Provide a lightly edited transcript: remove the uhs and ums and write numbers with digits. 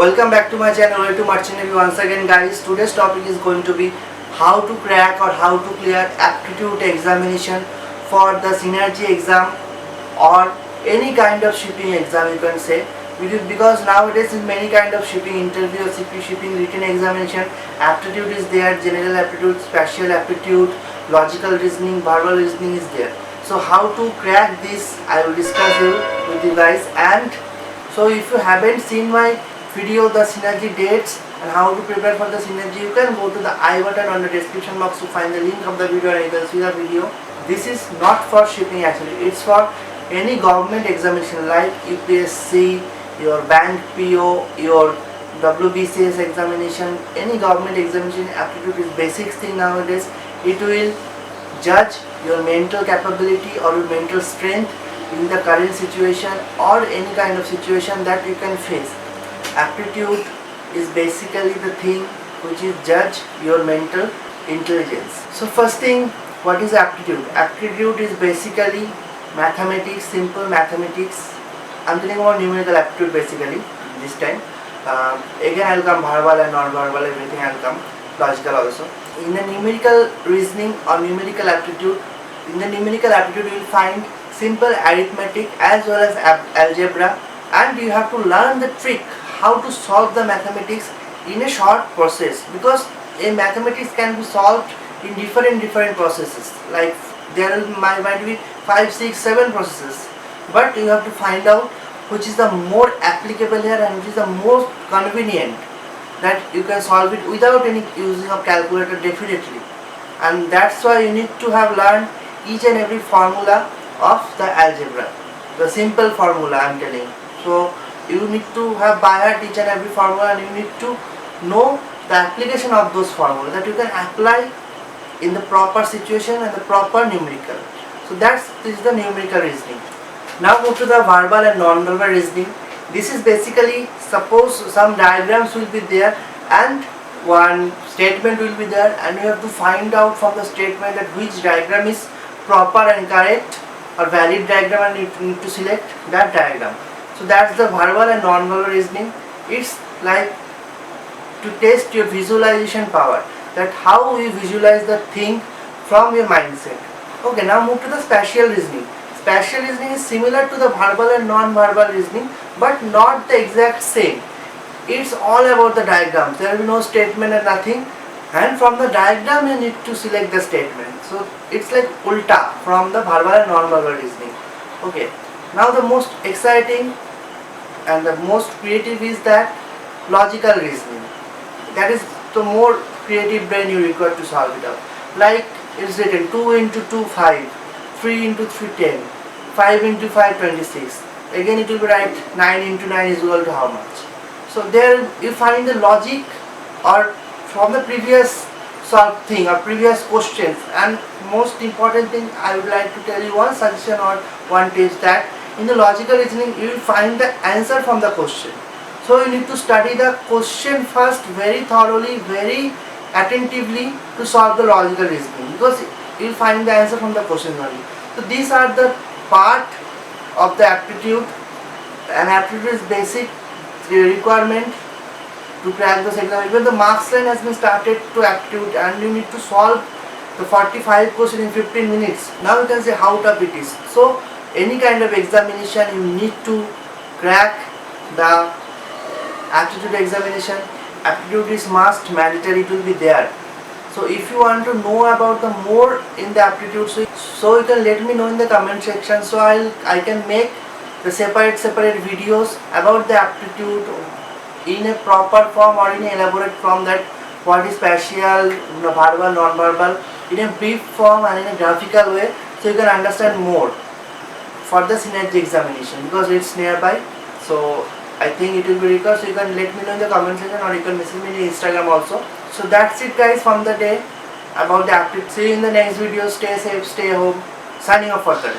Welcome back to my channel. Welcome to Merchant Navy once again, guys. Today's topic is going to be how to crack or how to clear aptitude examination for the synergy exam or any kind of shipping exam, you can say. Because nowadays in many kind of shipping interview, shipping written examination, aptitude is there, general aptitude, spatial aptitude, logical reasoning, verbal reasoning is there. So how to crack this, I will discuss with you guys. And so if you haven't seen my video, the synergy dates and how to prepare for the synergy, you can go to the I button on the description box to find the link of the video and you can see the video. This is not for shipping actually, it's for any government examination like UPSC, your bank PO, your WBCS examination, any government examination. Aptitude is basic thing nowadays. It will judge your mental capability or your mental strength in the current situation or any kind of situation that you can face. Aptitude is basically the thing which is judge your mental intelligence. So first thing, what is aptitude? Aptitude is basically mathematics, simple mathematics. I'm telling about numerical aptitude basically this time. Again I'll come verbal and non-verbal, everything I'll come, logical also. In the numerical reasoning or numerical aptitude, in the numerical aptitude you will find simple arithmetic as well as algebra, and you have to learn the trick how to solve the mathematics in a short process, because a mathematics can be solved in different processes. Like there might be 5, 6, 7 processes, but you have to find out which is the more applicable here and which is the most convenient, that you can solve it without any using of calculator definitely. And that's why you need to have learned each and every formula of the algebra, the simple formula I'm telling. So you need to have by heart each and every formula, and you need to know the application of those formulas that you can apply in the proper situation and the proper numerical. So this is the numerical reasoning. Now move to the verbal and non-verbal reasoning. This is basically, suppose some diagrams will be there and one statement will be there, and you have to find out from the statement that which diagram is proper and correct or valid diagram, and you need to select that diagram. So that's the verbal and non-verbal reasoning. It's like to test your visualization power, that how you visualize the thing from your mindset. Okay, now move to the spatial reasoning. Spatial reasoning is similar to the verbal and non-verbal reasoning, but not the exact same. It's all about the diagrams. There will be no statement and nothing, and from the diagram you need to select the statement. So it's like ulta from the verbal and non-verbal reasoning. Okay, now the most exciting and the most creative is that logical reasoning. That is the more creative brain you require to solve it out. Like it's written 2 into 2 5, 3 into 3 10, 5 into 5 26. Again it will be right, 9 into 9 is equal to how much. So there you find the logic or from the previous solved thing or previous questions. And most important thing I would like to tell you, one suggestion or one tip, that in the logical reasoning you will find the answer from the question. So you need to study the question first very thoroughly, very attentively to solve the logical reasoning, because you will find the answer from the question only. So these are the part of the aptitude, and aptitude is basic requirement to crack this exam. Even the marks line has been started to aptitude, and you need to solve the 45 question in 15 minutes. Now you can say how tough it is. So any kind of examination you need to crack the aptitude examination. Aptitude is must, mandatory, it will be there. So if you want to know about the more in the aptitude, so you can let me know in the comment section, so I can make the separate videos about the aptitude in a proper form or in an elaborate form, that what is spatial, verbal, non-verbal, in a brief form and in a graphical way, so you can understand more for the synergy examination, because it's nearby. So I think it will be required. So you can let me know in the comment section, or you can message me in Instagram also. So that's it guys from the day about the aptitude. See you in the next video. Stay safe, stay home. Signing off for today.